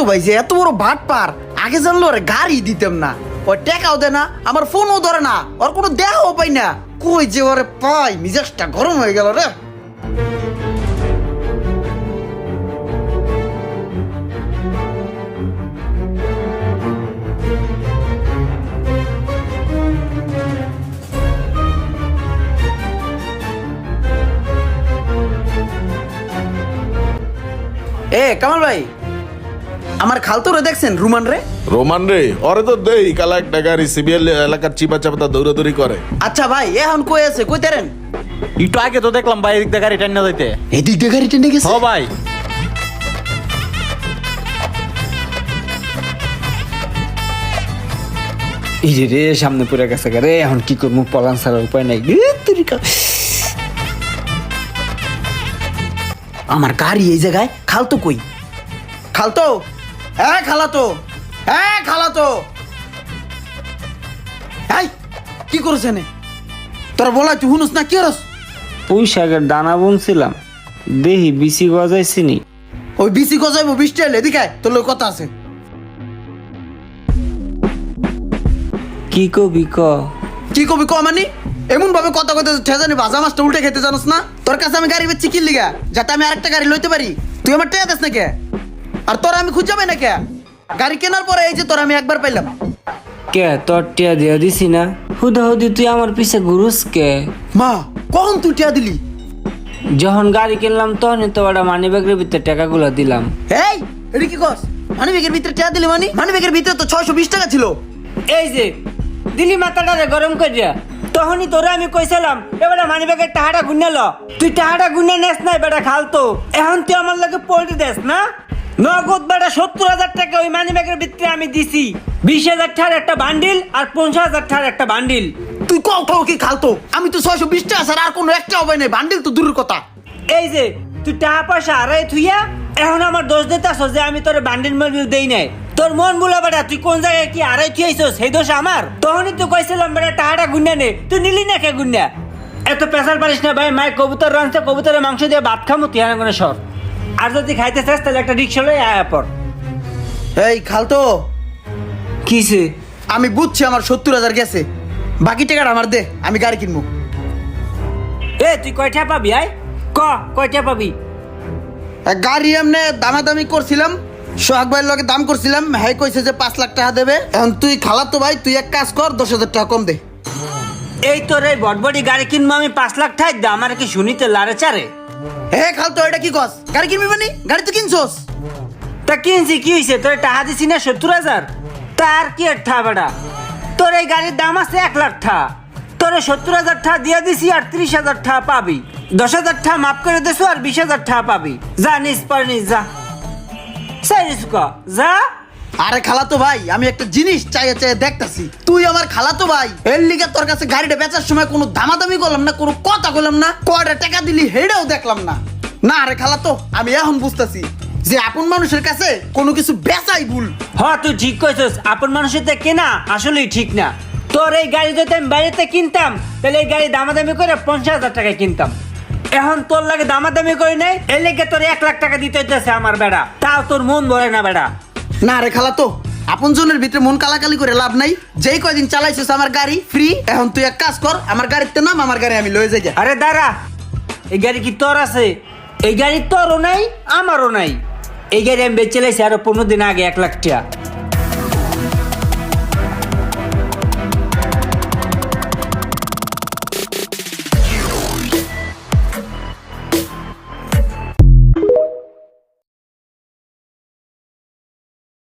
ভাই যে এত বড় ভাট পার, আগে জানলো রে গাড়ি দিতাম না। ওই টেকাও দেয় না, আমার ফোনও ধরে না, ওর কোনো দেখাও পাই না। কই যে ওরে পাই, মিজাজটা গরম হয়ে গেল রে। এ কামাল ভাই, আমার খালতো রে দেখছেন, রুমান রে? রোমান রে, ওরে তো দেই কালা একটা গাড়ি সিবিএল এলাকার চিপা চাপাতা দৌড়াদৌড়ি করে। আচ্ছা ভাই, এখন কই আছে, কই তারেন? একটু আগে তো দেখলাম ভাই এদিক দিয়ে গাড়ি টান্না যাইতে। এদিক দিয়ে গাড়ি টেনে গেছে? ও ভাই, এই যে রে সামনে পড়ে গেছে রে, এখন কি করবো, পলান ছাড়ার উপায় নাই। আমার গাড়ি এই জায়গায়, খালতো কই? খালতো, হ্যাঁ খালাতো, হ্যাঁ খালাতো। এই কি করছেন? তোরা বলা তুই শুনুস না, কি করস? পুঁই শাকের দানা বুনছিলাম, দেহি বিচি গজাইছি নি। ওই বিসি গজাইবো, বৃষ্টি এলে এদিকে আয়, তোর লোক কথা আছে। কি কবি ক? কি কবি ক মানে? এমন ভাবে কথা কইতে ঠেজানি ভাজা মাছটা উল্টে খেতে জানোস না? তোর কাছে আমি গাড়ি বেচছি কি লিগা? যাতে আমি আরেকটা গাড়ি লইতে পারি। তুই আমার টেয়া দেস না কে? আর তোরা আমি খুঁজে পাই না কে? গাড়ি কেনার পরে এই যে তোরা আমি একবার পাইলাম। কে তোর টিয়া দিয়া দিছি না? হুদা হুদি তুই আমার পিছে ঘুরুস কে? মা, কখন তুই টিয়া দিলি? যখন গাড়ি কিনলাম তখনই তো ওটা মানি ব্যাগের ভিতরে টাকাগুলো দিলাম। এই এটা কি কস? মানি ব্যাগের ভিতরে টিয়া দিলি মানে? মানি ব্যাগের ভিতরে তো 620 টাকা ছিল। এই যে দিলি মাথাটারে গরম করিয়া, তখনই তোরে আমি কইছিলাম এবারে মানি ব্যাগের টাকাটা গুনে ল। তুই টাকাটা গুনে নেস নাই বেটা খালতো, এখন তুই আমার লগে পল্টি দেস না? নগদ বেটা 70,000 টাকা ওই মানি ব্যাগের ভিতরে আমি দিছি। 20,000 টাকার একটা বান্ডিল আর 50,000 টাকার একটা বান্ডিল। তুই কও কি খালতো? আমি তো 620 টাকা ছাড়া আর কোনো একটা হবে না, বান্ডিল তো দূরের কথা। এই যে তুই টাকা পয়সা আড়াই থুইয়া এখন আমার দোষ দিতেছ যে আমি তোর বান্ডিল মান্ডিল দেই নাই। তোর মন বলা বেটা, তুই কোন জায়গায় কি আড়াই থুইয়াইছস সেই দোষ আমার? তখনই তো কইছিলাম বেটা টাকাটা গুন্না নে, তুই নিলি না কে গুন্না? এত পেশাল পারিস না ভাই, মায়ের কবুতর রাঁধছে, কবুতরের মাংস দিয়ে ভাত খামো তুই হানা সর। আর যদি খাইতে চাস তাহলে একটা রিক্সা লই আয়া পর। এই খালতো, কিসে? আমি বুঝছি আমার 70,000 গেছে, বাকি টাকাটা আমার দে, আমি গাড়ি কিনবো। এ তুই কয়টা পাবি? আয় ক কয়টা পাবি? গাড়ি এমনি দামাদামি করছিলাম, সোহাগ ভাইয়ের লগে দাম করছিলাম, হ্যাঁ কইছে যে 5 লাখ টাকা দেবে। এখন তুই খালাতো ভাই, তুই এক কাজ কর, 10,000 টাকা কম দে। এই তোর এই বটবটি গাড়ি কিনবো আমি 5 লাখ ঠাই দা, আমার কি শুনিতে লারে চারে? হে খালতো, এটা কি কস? গাড়ি কিনবি মানে? গাড়ি তো কিনছস। তা কিনছি কি হয়েছে? তোর টাকা দিছি না 70,000, তার কি ঠা বেটা? তোর এই গাড়ির দাম আছে 1 লাখ টাকা, তোরে 70,000 টাকা দিয়ে দিছি আর 30,000 টাকা পাবি। 10,000 টাকা মাফ করে দিছো আর 20,000 টাকা পাবি। যা নিস পর নিস, যা সাইরিস ক যা। আরে খালাতো ভাই, আমি একটা জিনিস চাইয়ে চাইয়ে দেখতাছি, তুই আমার খালাতো ভাই, এর লিগে তোর কাছে গাড়িটা বেচার সময় কোনো দামাদামি করলাম না, কোনো কথা বললাম না, কয়টা টাকা দিলি হেডেও দেখলাম না। না আরে খালাতো, আমি এখন বুঝতাছি যে আপন মানুষের কাছে কোনো কিছু বেচাই ভুল। হ তুই ঠিক কইছস, আপন মানুষের তে কেনা আসলেই ঠিক না। তোর এই গাড়ি যদি আমি বাইরেতে কিনতাম তাহলে এই গাড়ি দামাদামি করে 50,000 টাকায় কিনতাম। এখন তোর লাগে দামাদামি করে নেই, এর লেগে তোর 1 লাখ টাকা দিতে হইতেছে আমার বেড়া, তাও তোর মন ভরে না বেড়া। না রে খালাতো, আপন জনের ভিতরে মন কালাকালি করে লাভ নাই। যেই কয়দিন চালাইছিস আমার গাড়ি ফ্রি, এখন তুই এক কাজ কর, আমার গাড়িতে নাম, আমার গাড়ি আমি লয়ে যাই। আরে দাঁড়া, এই গাড়ি কি তোর আছে? এই গাড়ি তোরও নাই আমারও নাই, এই গাড়ি আমি বেচে লাইছি আরো 15 দিন আগে 1 লাখ টাকা।